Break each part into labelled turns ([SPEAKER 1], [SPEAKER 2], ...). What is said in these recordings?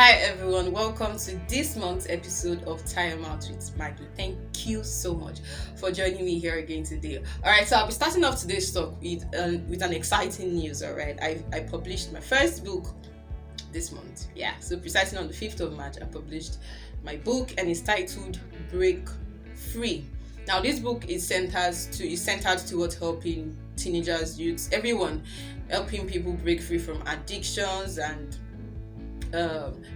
[SPEAKER 1] Hi everyone, welcome to this month's episode of Time Out with Maggie. Thank you so much for joining me here again today. Alright, so I'll be starting off today's talk with an exciting news. Alright, I published my first book this month. Yeah, so precisely on the 5th of March, I published my book and it's titled Break Free. Now, this book is centered towards helping teenagers, youths, everyone, helping people break free from addictions and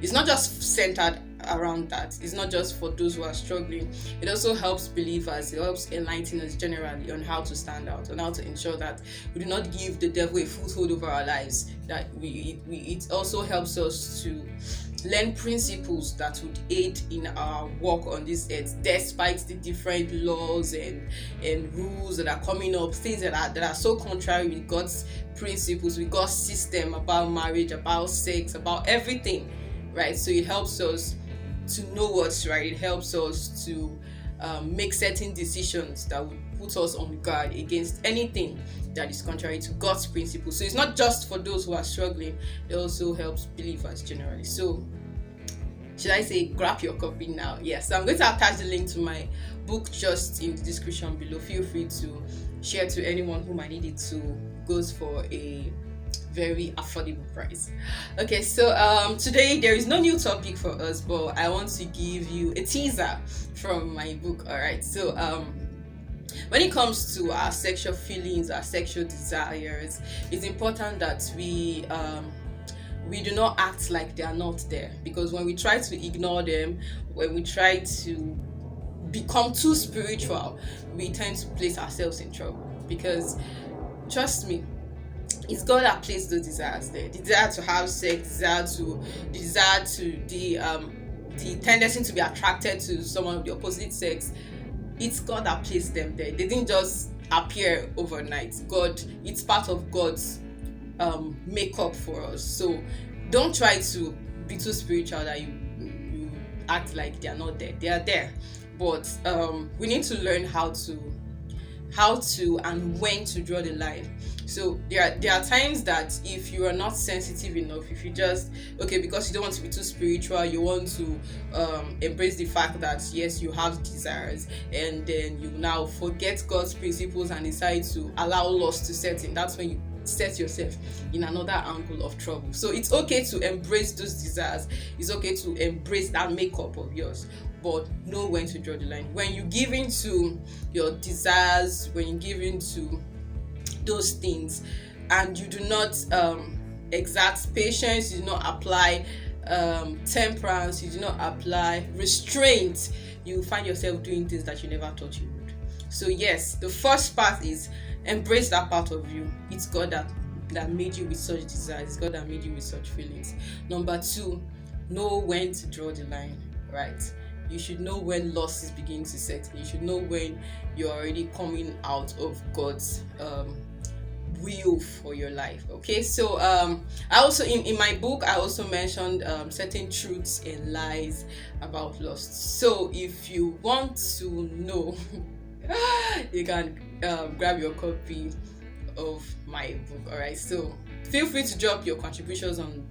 [SPEAKER 1] it's not just centered around that. It's not just for those who are struggling. It also helps believers. It helps enlighten us generally on how to stand out, on how to ensure that we do not give the devil a foothold over our lives. That it also helps us to learn principles that would aid in our walk on this earth, despite the different laws and rules that are coming up, things that are so contrary with God's principles, with God's system about marriage, about sex, about everything, right? So it helps us to know what's right. It helps us to make certain decisions that would put us on guard against anything that is contrary to God's principles. So it's not just for those who are struggling, it also helps believers generally. So should I say grab your copy now? Yes, so I'm going to attach the link to my book just in the description below. Feel free to share to anyone who might need it. To goes for a very affordable price. Okay, so today there is no new topic for us, but I want to give you a teaser from my book. All right, so when it comes to our sexual feelings, our sexual desires, it's important that we do not act like they are not there, because when we try to ignore them, when we try to become too spiritual, we tend to place ourselves in trouble. Because trust me, it's God that placed those desires there. The desire to have sex, the tendency to be attracted to someone of the opposite sex. It's God that placed them there. They didn't just appear overnight. It's part of God's makeup for us. So don't try to be too spiritual that you act like they are not there. They are there, but we need to learn how to and when to draw the line. So there are times that if you are not sensitive enough, if you just because you don't want to be too spiritual, you want to embrace the fact that yes, you have desires, and then you now forget God's principles and decide to allow lust to set in. That's when you set yourself in another angle of trouble. So it's okay to embrace those desires. It's okay to embrace that makeup of yours, but know when to draw the line. When you give into your desires, when you give into those things, and you do not exact patience, you do not apply temperance, you do not apply restraint, you find yourself doing things that you never thought you would. So yes, the first part is embrace that part of you. It's God that made you with such desires. It's God that made you with such feelings. Number 2, know when to draw the line, right? You should know when loss is beginning to set in. You should know when you're already coming out of God's will for your life. Okay, so I also in my book I also mentioned certain truths and lies about lust. So if you want to know you can grab your copy of my book. All right, so feel free to drop your contributions on